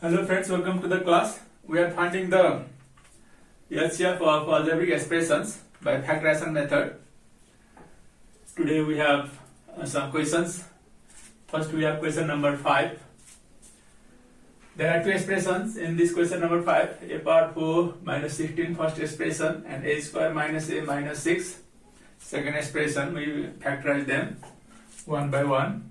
Hello friends, welcome to the class. We are finding the LCF of algebraic expressions by factorization method. Today we have some questions. First we have question number 5. There are two expressions in this question number 5. A power 4 minus 16 first expression and a square minus a minus 6 second expression. We factorize them one by one.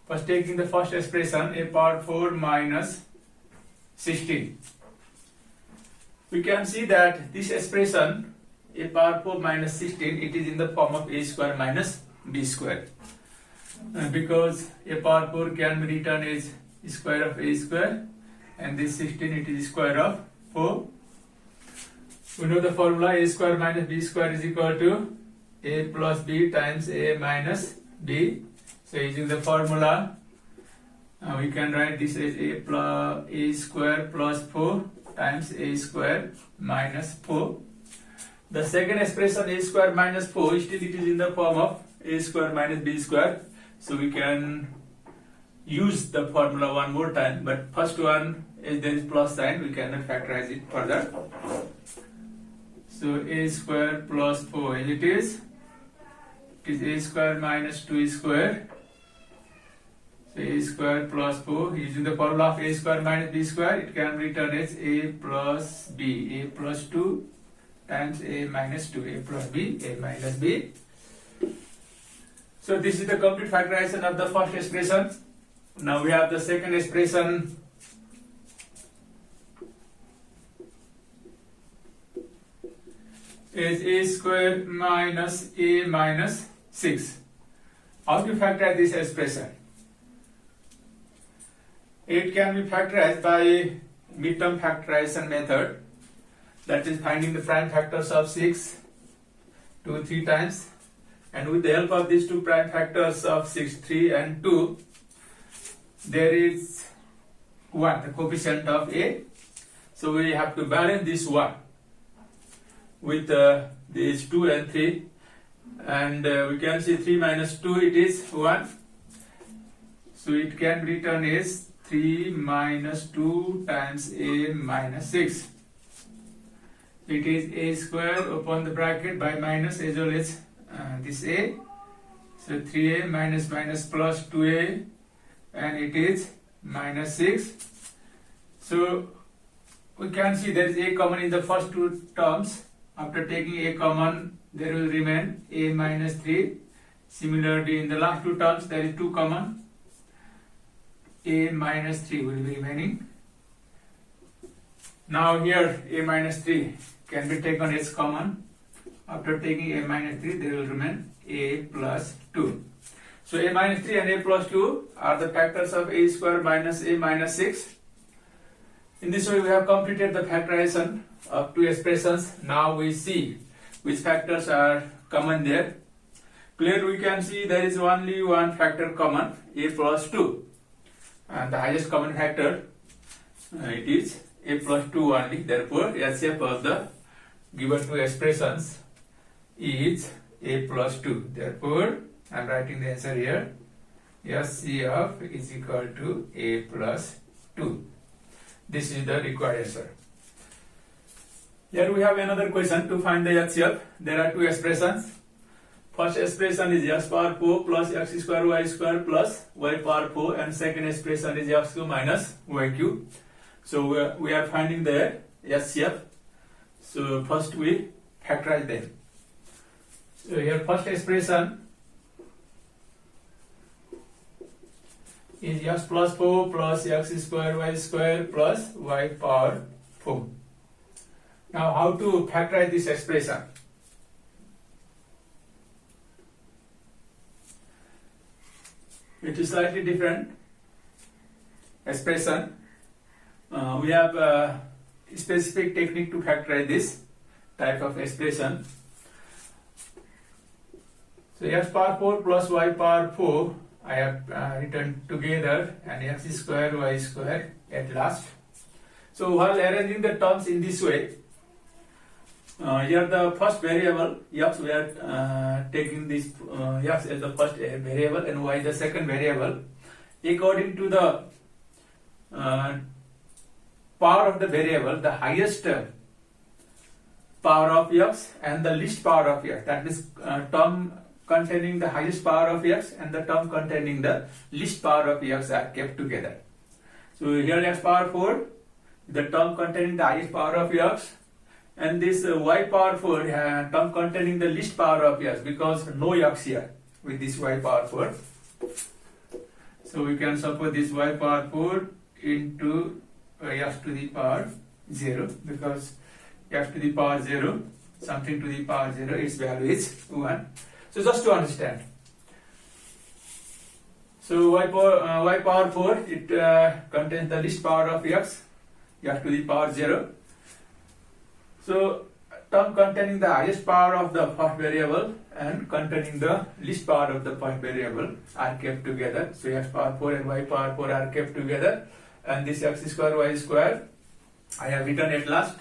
First, taking the first expression, a power 4 minus 16. We can see that this expression, a power 4 minus 16, it is in the form of a square minus b square. Because a power 4 can be written as square of a square, and this 16 it is square of 4. We know the formula a square minus b square is equal to a plus b times a minus b. So using the formula, we can write this as a square plus 4 times a square minus 4. The second expression a square minus 4, still it is in the form of a square minus b square. So we can use the formula one more time, but first one, as there is plus sign, we cannot factorize it further. So a square plus 4 as it is a square minus 2 square. So a square plus 4, using the formula of a square minus b square, it can be written as a plus b, a plus 2 times a minus 2, a plus b, a minus b. So this is the complete factorization of the first expression. Now we have the second expression. Is a square minus a minus 6. How to factorize this expression? It can be factorized by midterm factorization method, that is finding the prime factors of 6 2, 3 times, and with the help of these two prime factors of 6, 3 and 2, there is 1, the coefficient of a. So we have to balance this 1 with these 2 and 3, and we can see 3 minus 2 it is 1. So it can be written as 3 minus 2 times a minus 6. It is a square upon the bracket by minus as well as this a. So 3a minus minus plus 2a, and it is minus 6. So we can see there is a common in the first two terms. After taking a common, there will remain a minus 3. Similarly, in the last two terms, there is 2 common. A minus 3 will be remaining. Now here a minus 3 can be taken as common. After taking a minus 3, there will remain a plus 2. So a minus 3 and a plus 2 are the factors of a square minus a minus 6. In this way we have completed the factorization of two expressions. Now we see which factors are common there. Clearly we can see there is only one factor common, a plus 2. And the highest common factor, it is a plus 2 only. Therefore, LCF of the given two expressions is a plus 2. Therefore, I am writing the answer here. LCF is equal to a plus 2. This is the required answer. Here we have another question to find the LCF. There are two expressions. First expression is x power 4 plus x square y square plus y power 4, and second expression is x cube minus y cube. So we are finding the LCF. So first we factorize them. So here first expression is x plus 4 plus x square y square plus y power 4. Now how to factorize this expression? It is slightly different expression. We have a specific technique to factorize this type of expression. So x power 4 plus y power 4 I have written together, and x square y square at last. So while arranging the terms in this way, Here the first variable x, we are taking this x as the first variable and y the second variable. According to the power of the variable, the highest power of x and the least power of x, that is term containing the highest power of x and the term containing the least power of x are kept together. So here x power 4, the term containing the highest power of x, and this y power 4 term containing the least power of x, because no x here with this y power 4. So we can suppose this y power 4 into x to the power 0, because x to the power 0, something to the power 0, its value is 1. So just to understand. So y power 4, it contains the least power of x to the power 0. So term containing the highest power of the first variable and containing the least power of the first variable are kept together. So x power 4 and y power 4 are kept together, and this x square y square I have written at last.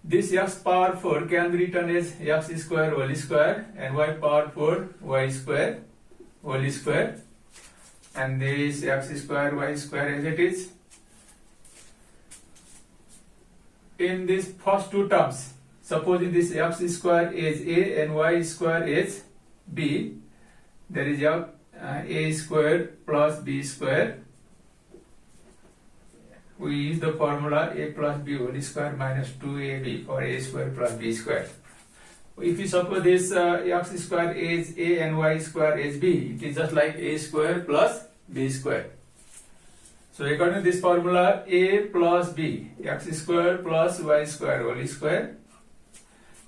This x power 4 can be written as x square whole square and y power 4 y square whole square, and this x square y square as it is. In these first two terms, supposing this x square is a and y square is b, there is a square plus b square. We use the formula a plus b whole square minus 2ab for a square plus b square. If you suppose this x square is a and y square is b, it is just like a square plus b square. So according to this formula, a plus b, x square plus y square whole square.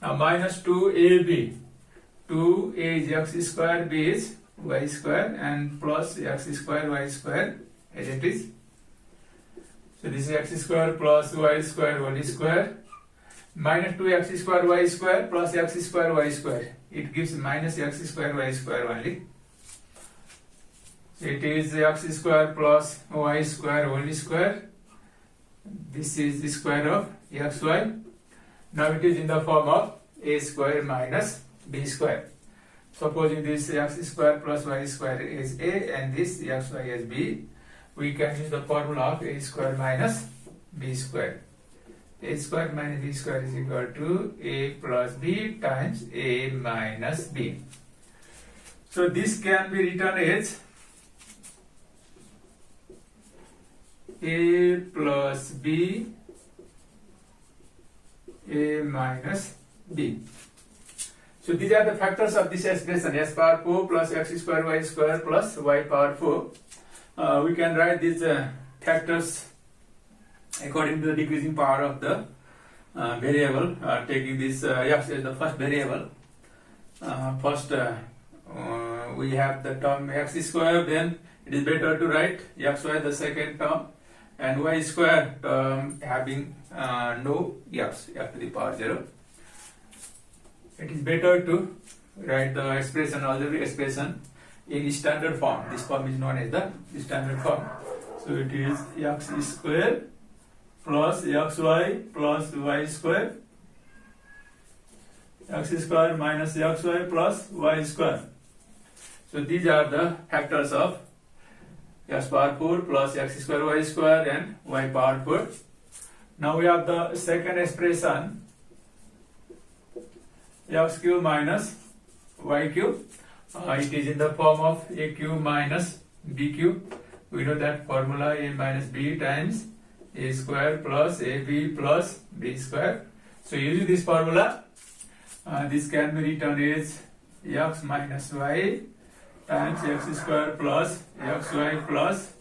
Now minus 2ab, 2a is x square, b is y square, and plus x square y square as it is. So this is x square plus y square whole square minus 2x square y square plus x square y square. It gives minus x square y square only. So it is x square plus y square whole square. This is the square of xy. Now it is in the form of a square minus b square. Supposing this x square plus y square is a and this xy is b, we can use the formula of a square minus b square. A square minus b square is equal to a plus b times a minus b. So this can be written as a plus b, a minus b. So these are the factors of this expression, x power 4 plus x square y square plus y power 4. We can write these factors according to the decreasing power of the variable, taking this x as the first variable. First we have the term x square, then it is better to write xy the second term, and y square term having no x to the power 0. It is better to write the expression, algebraic expression, in standard form. This form is known as the standard form. So it is x square plus xy plus y square, x square minus xy plus y square. So these are the factors of x power 4 plus x square y square and y power 4. Now we have the second expression, x cube minus y cube. It is in the form of a cube minus b cube. We know that formula, a minus b times a square plus ab plus b square. So using this formula, this can be written as x minus y times x square plus xy plus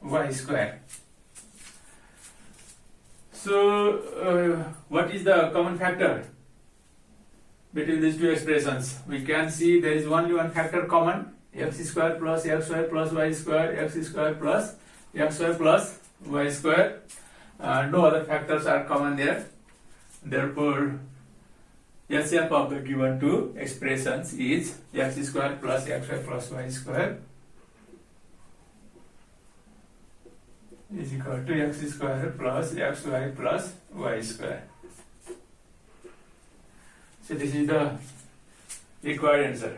y square. So what is the common factor between these two expressions? We can see there is only one factor common, x square plus xy plus y square, x square plus xy plus y square. No other factors are common there. Therefore, LCM of the given two expressions is x square plus xy plus y square is equal to x square plus xy plus y square. So this is the required answer.